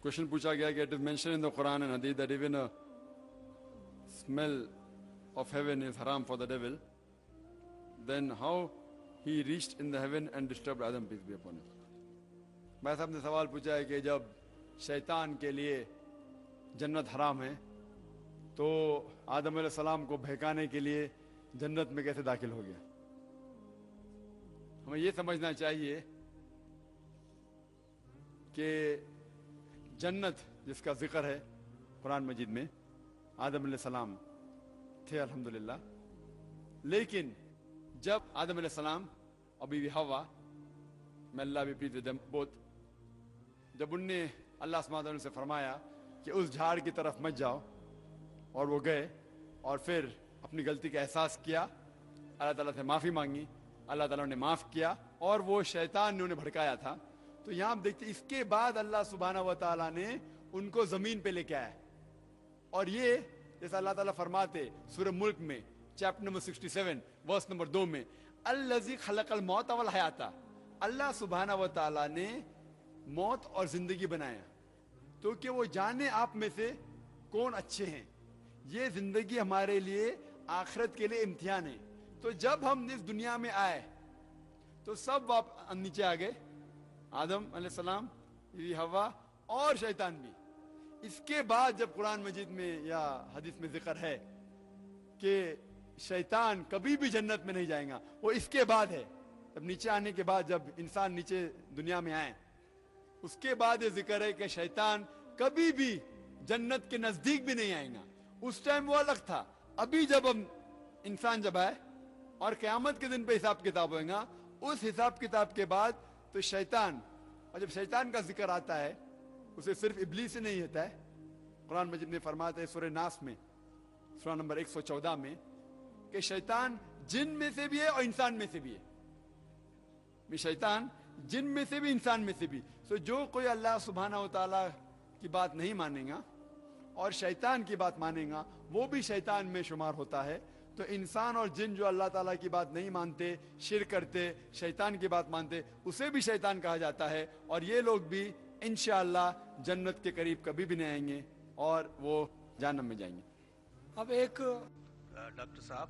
Question पूछा गया कि it is mention in the Quran and Hadith that even a smell of heaven is haram for the devil, then how he reached in the heaven and disturbed Adam peace be upon him. भाई साहब ने सवाल पूछा है कि जब शैतान के लिए जन्नत हराम है तो आदम अलैहिस्सलाम को बहकाने के लिए जन्नत में कैसे दाखिल हो गया। हमें ये समझना चाहिए कि जन्नत जिसका जिक्र है कुरान मजीद में, आदम अलैहिस्सलाम थे अल्हम्दुलिल्लाह, लेकिन जब आदम अलैहिस्सलाम और बीवी हवा, may Allah be pleased with them both, जब उनने अल्लाह सुब्हानहू व तआला से फरमाया कि उस झाड़ की तरफ मत जाओ, और वो गए और फिर अपनी गलती का एहसास किया, अल्लाह ताला से माफ़ी मांगी, अल्लाह ताला ने माफ़ किया और वो शैतान ने उन्हें भड़काया था। तो यहाँ हम देखते इसके बाद अल्लाह सुब्हानहू व तआला ने उनको ज़मीन पे लेके आया। और ये जैसा अल्लाह ताला फरमाते सूरह मुल्क में चैप्टर नंबर 67 वर्स नंबर 2 में, अल्लज़ी खलक़ल मौत वल हयाता, अल्लाह सुब्हानहू व तआला ने मौत और जिंदगी बनाया तो कि वो जाने आप में से कौन अच्छे हैं। ये जिंदगी हमारे लिए आखिरत के लिए इम्तिहान है। तो जब हम इस दुनिया में आए तो सब नीचे आ गए, आदम अलैहिस्सलाम, बीवी हवा और शैतान भी। इसके बाद जब कुरान मजीद में या हदीस में जिक्र है कि शैतान कभी भी जन्नत में नहीं जाएगा, वो इसके बाद है। तब नीचे आने के बाद जब इंसान नीचे दुनिया में आए उसके बाद ये जिक्र है कि शैतान कभी भी जन्नत के नजदीक भी नहीं आएगा। उस टाइम वो अलग था। अभी जब हम इंसान जब आए और क़यामत के दिन पे हिसाब किताब होगा, उस हिसाब किताब के बाद तो शैतान, और जब शैतान का जिक्र आता है उसे सिर्फ इब्लीस से नहीं होता है। कुरान मजीद में फरमाता है सूरह नास में सूरह नंबर 114 में कि शैतान जिन में से भी है और इंसान में से भी है। शैतान जिन में से भी इंसान में से भी। सो जो कोई अल्लाह सुब्हानहू व तआला की बात नहीं मानेगा और शैतान की बात मानेगा वो भी शैतान में शुमार होता है। तो इंसान और जिन जो अल्लाह ताला की बात नहीं मानते, शिर्क करते, शैतान की बात मानते, उसे भी शैतान कहा जाता है। और ये लोग भी इंशाअल्लाह जन्नत के करीब कभी भी नहीं आएंगे और वो जहन्नम में जाएंगे। अब एक डॉक्टर साहब,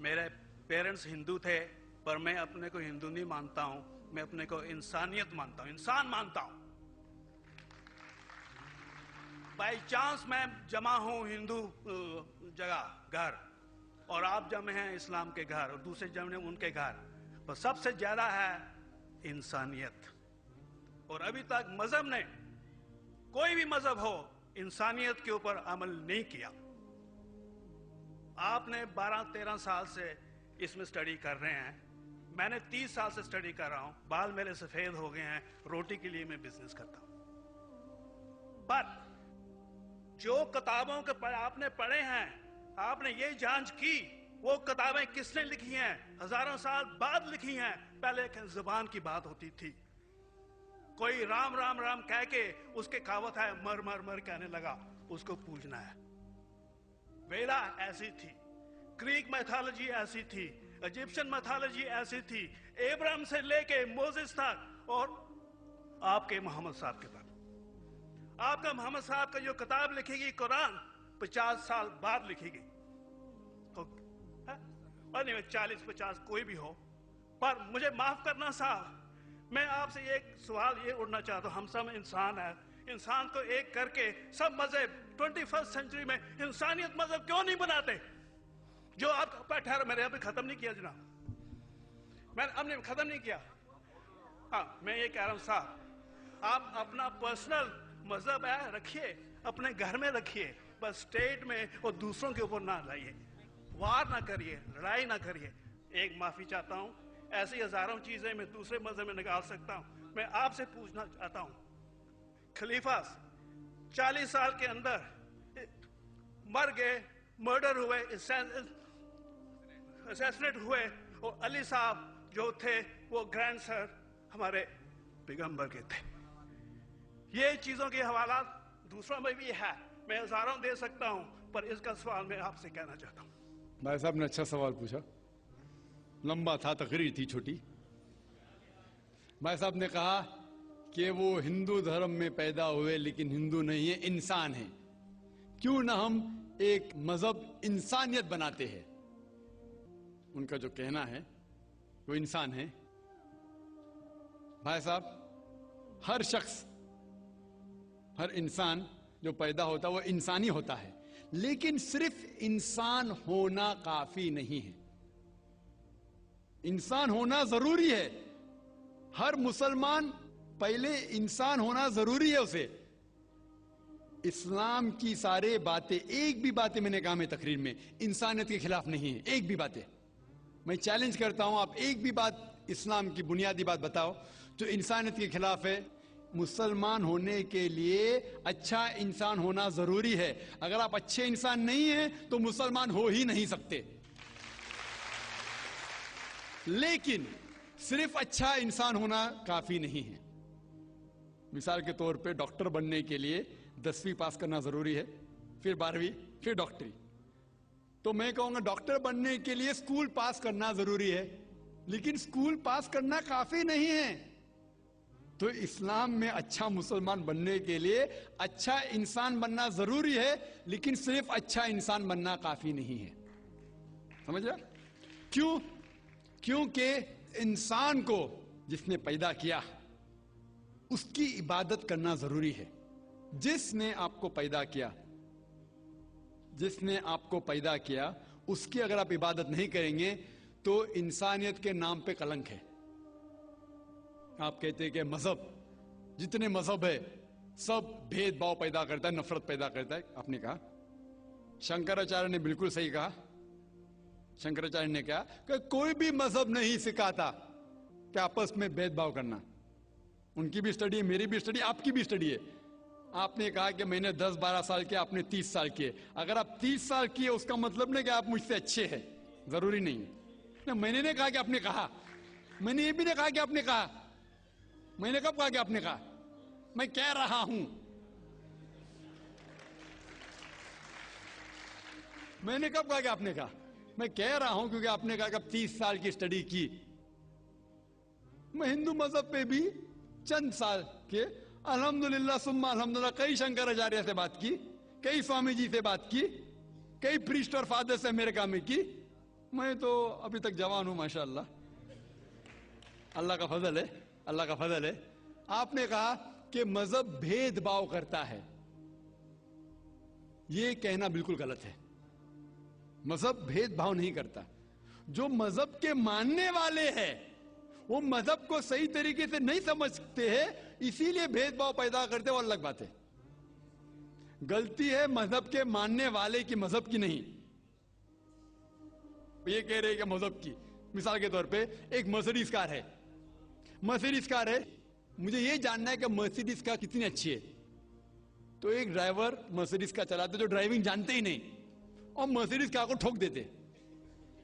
मेरे पेरेंट्स हिंदू थे पर मैं अपने को हिंदू नहीं मानता हूं, मैं अपने को इंसानियत मानता हूं, इंसान मानता हूं। बाई चांस मैं जमा हूं हिंदू जगह घर और आप जमे हैं इस्लाम के घर और दूसरे जमे उनके घर, पर सबसे ज्यादा है इंसानियत। और अभी तक मजहब ने, कोई भी मजहब हो, इंसानियत के ऊपर अमल नहीं किया। आपने 12-13 साल से इसमें स्टडी कर रहे हैं, मैंने 30 साल से स्टडी कर रहा हूं, बाल मेरे सफेद हो गए हैं, रोटी के लिए मैं बिजनेस करता हूं। पर जो किताबों के आपने पढ़े हैं, आपने ये जांच की वो किताबें किसने लिखी हैं? हजारों साल बाद लिखी हैं। पहले एक जुबान की बात होती थी, कोई राम राम राम कह के उसके कहावत है मर मर मर कहने लगा, उसको पूजना है। वेदा ऐसी थी, ग्रीक मैथोलॉजी ऐसी थी, इजिप्शियन मैथोलॉजी ऐसी थी, इब्राहिम से लेके मोसेस तक और आपके मोहम्मद साहब के तक। आपका मोहम्मद साहब का जो किताब लिखेगी कुरान 50 साल बाद लिखेगी, और नहीं 40-50 कोई भी हो। पर मुझे माफ करना साहब, मैं आपसे एक सवाल ये उठना चाहता हूं, हम सब इंसान है, इंसान को एक करके सब मजहब 21st सेंचुरी में इंसानियत मजहब क्यों नहीं बनाते? जो आप ठहरो, मैंने अभी खत्म नहीं किया जनाब, मैंने हमने खत्म नहीं किया। हाँ, मैं ये कह रहा हूं साहब, आप अपना पर्सनल मजहब है रखिए, अपने घर में रखिए, बस स्टेट में और दूसरों के ऊपर ना लाइए, वार ना करिए, लड़ाई ना करिए। एक माफी चाहता हूं, ऐसी हजारों चीजें मैं दूसरे मजहब में निकाल सकता हूं। मैं आपसे पूछना चाहता हूं, खलीफा 40 साल के अंदर मर गए, मर्डर हुए, असैसिनेट हुए, और अली साहब जो थे वो ग्रैंड सर हमारे पैगंबर के थे। ये चीजों के हवाला दूसरों में भी है, मैं हजारों दे सकता हूं, पर इसका सवाल मैं आपसे कहना चाहता हूं। भाई साहब ने अच्छा सवाल पूछा, लंबा था, तकरीर थी छोटी। भाई साहब ने कहा کہ وہ ہندو دھرم میں پیدا ہوئے لیکن ہندو نہیں ہے، انسان ہے. کیوں نہ ہم ایک مذہب انسانیت بناتے ہیں. ان کا جو کہنا ہے وہ انسان ہے. بھائی صاحب، ہر شخص، ہر انسان جو پیدا ہوتا ہے وہ انسانی ہوتا ہے، لیکن صرف انسان ہونا کافی نہیں ہے. انسان ہونا ضروری ہے. ہر مسلمان پہلے انسان ہونا ضروری ہے اسے. اسلام کی سارے باتیں، ایک بھی باتیں میں نے کہا میں تقریر میں انسانیت کے خلاف نہیں ہے. ایک بھی باتیں میں چیلنج کرتا ہوں، آپ ایک بھی بات اسلام کی بنیادی بات بتاؤ جو انسانیت کے خلاف ہے. مسلمان ہونے کے لیے اچھا انسان ہونا ضروری ہے. اگر آپ اچھے انسان نہیں ہیں تو مسلمان ہو ہی نہیں سکتے. لیکن صرف اچھا انسان ہونا کافی نہیں ہے. مثال کے طور پہ ڈاکٹر بننے کے لیے 10ویں پاس کرنا ضروری ہے، پھر 12ویں، پھر ڈاکٹری. تو میں کہوں گا ڈاکٹر بننے کے لیے اسکول پاس کرنا ضروری ہے، لیکن اسکول پاس کرنا کافی نہیں ہے. تو اسلام میں اچھا مسلمان بننے کے لیے اچھا انسان بننا ضروری ہے، لیکن صرف اچھا انسان بننا کافی نہیں ہے. سمجھ رہا؟ کیوں؟ کیونکہ انسان کو جس نے پیدا کیا اس کی عبادت کرنا ضروری ہے. جس نے آپ کو پیدا کیا، جس نے آپ کو پیدا کیا، اس کی اگر آپ عبادت نہیں کریں گے تو انسانیت کے نام پہ کلنک ہے. آپ کہتے ہیں کہ مذہب، جتنے مذہب ہے سب بھید بھاؤ پیدا کرتا ہے، نفرت پیدا کرتا ہے. آپ نے کہا، شنکراچاریہ نے بالکل صحیح کہا. شنکراچاریہ نے کہا کہ کوئی بھی مذہب نہیں سکھاتا کہ آپس میں بھید بھاؤ کرنا. ان کی بھی اسٹڈی ہے، میری بھی اسٹڈی، آپ کی بھی اسٹڈی ہے. آپ نے کہا کہ میں نے 10-12 سال کیا، آپ نے 30 سال کیے. اگر آپ 30 سال کیے اس کا مطلب نہیں کہ آپ مجھ سے اچھے ہیں، ضروری نہیں. میں نے نہیں کہا کہ آپ نے کہا، میں نے یہ بھی نہیں کہا کہ آپ نے کہا. میں نے کب کہا کہ آپ نے کہا؟ میں کہہ رہا ہوں. میں نے کب کہا کہ آپ نے کہا؟ میں کہہ رہا ہوں کیونکہ آپ نے کہا کہ اب 30 سال کی اسٹڈی کی. میں ہندو مذہب پہ بھی چند سال کے الحمدللہ ثم الحمدللہ کئی شنکراچاریہ سے بات کی، کئی سوامی جی سے بات کی، کئی پریسٹ اور فادر سے امریکہ میں کی. میں تو ابھی تک جوان ہوں ماشاءاللہ. اللہ کا فضل ہے، اللہ کا فضل ہے. آپ نے کہا کہ مذہب بھید بھاؤ کرتا ہے. یہ کہنا بالکل غلط ہے. مذہب بھید بھاؤ نہیں کرتا. جو مذہب کے ماننے والے ہیں وہ مذہب کو صحیح طریقے سے نہیں سمجھتے ہیں، اسی لیے بھید بھاؤ پیدا کرتے، وہ الگ بات ہے. غلطی ہے مذہب کے ماننے والے کی، مذہب کی نہیں. یہ کہہ رہے کہ مذہب کی. مثال کے طور پہ ایک مرسیڈیز کار ہے، مرسیڈیز کار ہے، مجھے یہ جاننا ہے کہ مرسیڈیز کار کتنی اچھی ہے. تو ایک ڈرائیور مرسیڈیز کار چلاتے جو ڈرائیونگ جانتے ہی نہیں اور مرسیڈیز کار کو ٹھوک دیتے،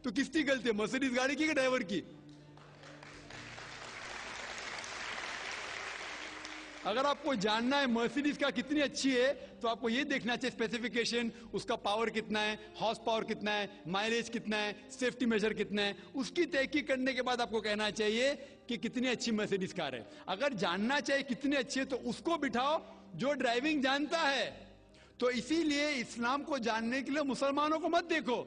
تو کس کی غلطی ہے، مرسیڈیز گاڑی کی کہ ڈرائیور کی؟ اگر آپ کو جاننا ہے مرسیڈیز کا کتنی اچھی ہے تو آپ کو یہ دیکھنا چاہیے اسپیسیفیکیشن، اس کا پاور کتنا ہے، ہارس پاور کتنا ہے، مائلیج کتنا ہے، سیفٹی میجر کتنا ہے. اس کی تحقیق کرنے کے بعد آپ کو کہنا چاہیے کہ کتنی اچھی مرسیڈیز کار ہے. اگر جاننا چاہیے کتنی اچھی ہے تو اس کو بٹھاؤ جو ڈرائیونگ جانتا ہے. تو اسی لیے اسلام کو جاننے کے لیے مسلمانوں کو مت دیکھو،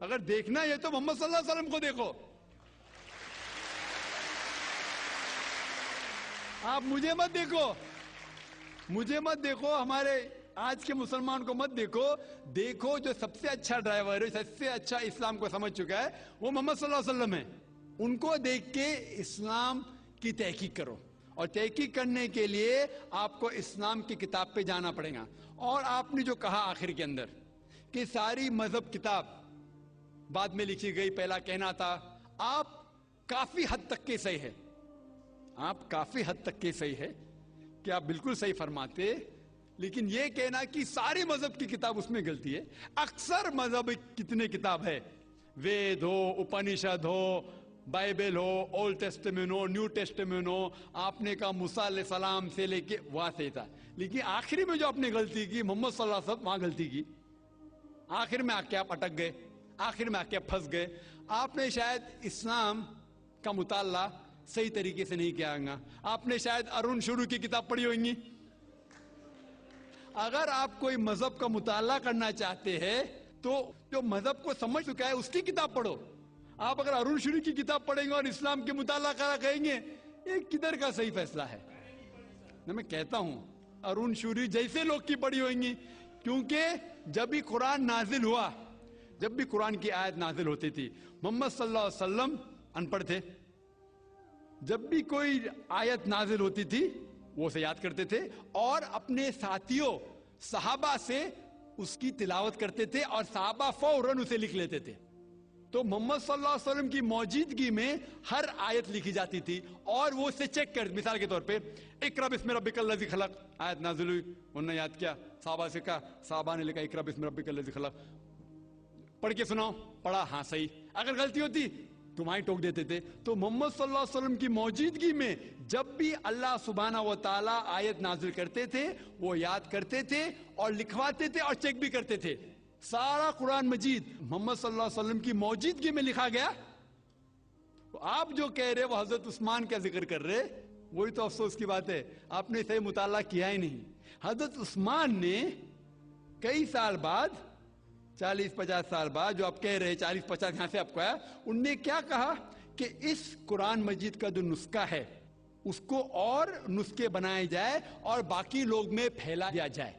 اگر دیکھنا ہے تو محمد صلی اللہ علیہ وسلم کو دیکھو. آپ مجھے مت دیکھو، مجھے مت دیکھو، ہمارے آج کے مسلمان کو مت دیکھو. دیکھو جو سب سے اچھا ڈرائیور ہے، سب سے اچھا اسلام کو سمجھ چکا ہے، وہ محمد صلی اللہ علیہ وسلم ہے. ان کو دیکھ کے اسلام کی تحقیق کرو. اور تحقیق کرنے کے لیے آپ کو اسلام کی کتاب پہ جانا پڑے گا. اور آپ نے جو کہا آخر کے اندر کہ ساری مذہب کتاب بعد میں لکھی گئی، پہلا کہنا تھا، آپ کافی حد تک کے صحیح ہے. آپ کافی حد تک کے صحیح ہے کہ آپ بالکل صحیح فرماتے، لیکن یہ کہنا کہ ساری مذہب کی کتاب اس میں غلطی ہے. اکثر مذہب کتنے کتاب ہے، وید ہو، اپنشد ہو، بائبل ہو، اولڈ ٹیسٹمنٹ ہو، نیو ٹیسٹمنٹ ہو. آپ نے کہا موسیٰ علیہ السلام سے لے کے وہاں سے تھا، لیکن آخری میں جو آپ نے غلطی کی محمد صلی اللہ علیہ وسلم، وہاں غلطی کی. آخر میں آ کے آپ اٹک گئے، آخر میں آ کے آپ پھنس گئے. آپ نے شاید اسلام کا مطالعہ सही तरीके से नहीं किया होगा। आपने शायद अरुण शुरू की किताब पढ़ी होगी। अगर आप कोई मजहब का मुताला करना चाहते हैं तो जो मजहब को समझ चुका है उसकी किताब पढ़ो। आप अगर अरुण शुरू की किताब पढ़ेंगे और इस्लाम के मुताला करा कहेंगे, ये किधर का सही फैसला है? मैं कहता हूं अरुण शूरी जैसे लोग की पढ़ी होंगी, क्योंकि जब भी कुरान नाजिल हुआ, जब भी कुरान की आयत नाजिल होती थी, मोहम्मद सल्लल्लाहु अलैहि वसल्लम अनपढ़ थे। जब भी कोई आयत नाजिल होती थी वो उसे याद करते थे और अपने साथियों सहाबा से उसकी तिलावत करते थे और सहाबा फौरन उसे लिख लेते थे। तो मोहम्मद सल्लल्लाहु अलैहि वसल्लम की मौजूदगी में हर आयत लिखी जाती थी और वो उसे चेक कर, मिसाल के तौर पे इकरा बिस्मि रब्बिकल लज़ी खलक आयत नाज़िल हुई, उन्होंने याद किया, साहबा से कहा, साहबा ने लिखा इकरा बिस्मि रब्बिकल लज़ी खलक, पढ़ के सुनाओ, पढ़ा, हाँ सही। अगर गलती होती तुम्हारी टोक देते थे। तो मोहम्मद सल्लल्लाहु अलैहि वसल्लम की मौजूदगी में जब भी अल्लाह सुब्हानहू व तआला आयत नाजिल करते थे वो याद करते थे और लिखवाते थे और चेक भी करते थे। सारा कुरान मजीद मोहम्मद सल्लल्लाहु अलैहि वसल्लम की मौजूदगी में लिखा गया। तो आप जो कह रहे वो हजरत उस्मान का जिक्र कर रहे, वही तो अफसोस की बात है, आपने सही मुताला किया ही नहीं। हजरत उस्मान ने कई साल बाद, 40-50 साल बाद, जो आप कह रहे 40-50 यहां से आपको आया, उनने क्या कहा कि इस कुरान मजीद का जो नुस्खा है उसको और नुस्खे बनाए जाए और बाकी लोग में फैला दिया जाए,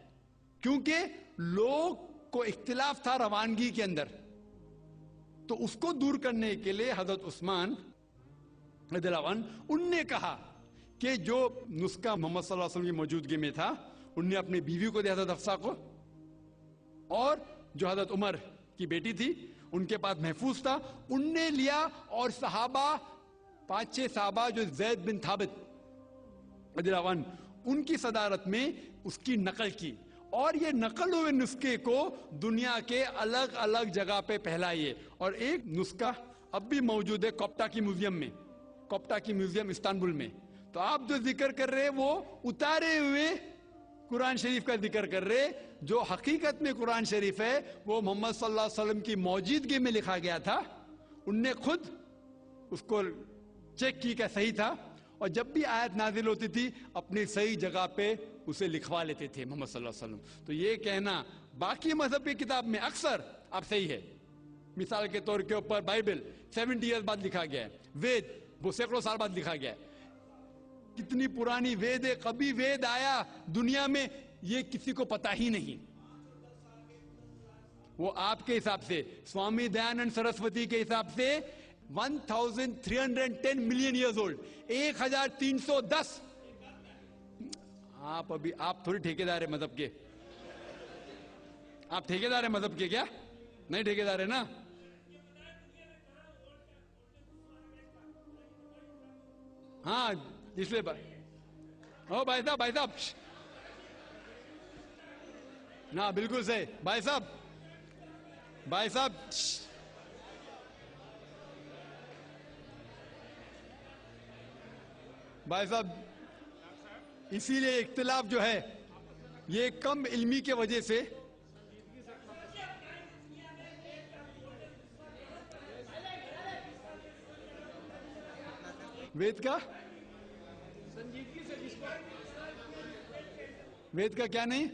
क्योंकि लोग को इख्तिलाफ था रवानगी के अंदर। तो उसको दूर करने के लिए हजरत उस्मान रज़ियल्लाहु अन्हु उनने कहा कि जो नुस्खा मोहम्मद सल्लल्लाहु अलैहि वसल्लम की मौजूदगी में था, उनने अपनी बीवी को दिया हजरत हफ्सा को, और जो हजरत उमर की बेटी थी उनके पास महफूज था, उनने लिया, और सहाबा 5-6 सहाबा जो ज़ैद बिन थाबित रज़ियल्लाहु अन्हु उनकी सदारत में उसकी नकल की, और ये नकल हुए नुस्खे को दुनिया के अलग अलग जगह पे फैलाइए। और एक नुस्खा अब भी मौजूद है कोप्टा की म्यूजियम में, कोप्टा की म्यूजियम इस्तांबुल में। तो आप जो जिक्र कर रहे वो उतारे हुए कुरान शरीफ का जिक्र कर रहे, जो हकीकत में कुरान शरीफ है वो मोहम्मद सल्लल्लाहु अलैहि वसल्लम की मौजूदगी में लिखा गया था। उनने खुद उसको चेक की क्या सही था, और जब भी आयत नाजिल होती थी अपनी सही जगह पे उसे लिखवा लेते थे मोहम्मद सल्लल्लाहु अलैहि वसल्लम। तो ये कहना बाकी मजहब की किताब में अक्सर आप सही है। मिसाल के तौर के ऊपर बाइबल 70 ईयर्स बाद लिखा गया है, वेद वो सैकड़ों साल बाद लिखा गया है। कितनी पुरानी वेद है, कभी वेद आया दुनिया में ये किसी को पता ही नहीं। वो आपके हिसाब से, स्वामी दयानंद सरस्वती के हिसाब से 1310 मिलियन ईयर्स ओल्ड, 1310। आप थोड़ी ठेकेदार है मजहब के, आप ठेकेदार है मजहब के क्या? नहीं ठेकेदार है ना। हाँ इसलिए ओ भाई साहब ना, बिल्कुल सही भाई साहब इसीलिए इख्तिलाफ जो है ये कम इल्मी के वजह से, वेद का क्या नहीं,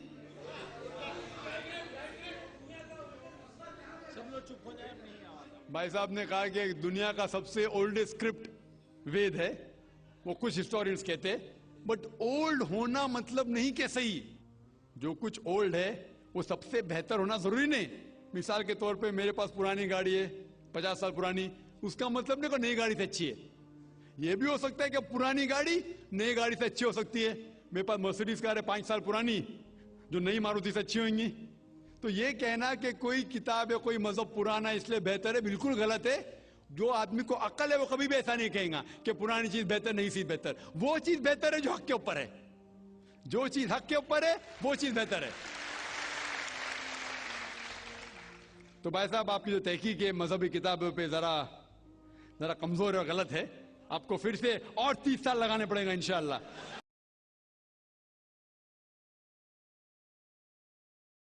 भाई साहब ने कहा कि दुनिया का सबसे ओल्डेस्ट स्क्रिप्ट वेद है, वो कुछ हिस्टोरियंस कहते हैं। बट ओल्ड होना मतलब नहीं कि सही, जो कुछ ओल्ड है वो सबसे बेहतर होना जरूरी नहीं। मिसाल के तौर पे मेरे पास पुरानी गाड़ी है 50 साल पुरानी, उसका मतलब नहीं कि नई गाड़ी से अच्छी है। ये भी हो सकता है कि पुरानी गाड़ी नई गाड़ी से अच्छी हो सकती है। मेरे पास मर्सिडीज कार है 5 साल पुरानी, जो नई मारुति से अच्छी होंगी। तो ये कहना कि कोई किताब या कोई मजहब पुराना इसलिए बेहतर है, बिल्कुल गलत है। जो आदमी को अक्ल है वो कभी भी ऐसा नहीं कहेगा कि पुरानी चीज बेहतर, नई चीज बेहतर। वो चीज बेहतर है जो हक के ऊपर है, जो चीज हक के ऊपर है वो चीज बेहतर है। तो भाई साहब आपकी जो तहकीक है मजहबी किताबों पे जरा कमजोर और गलत है, आपको फिर से और 30 साल लगाने पड़ेगा इंशाअल्लाह।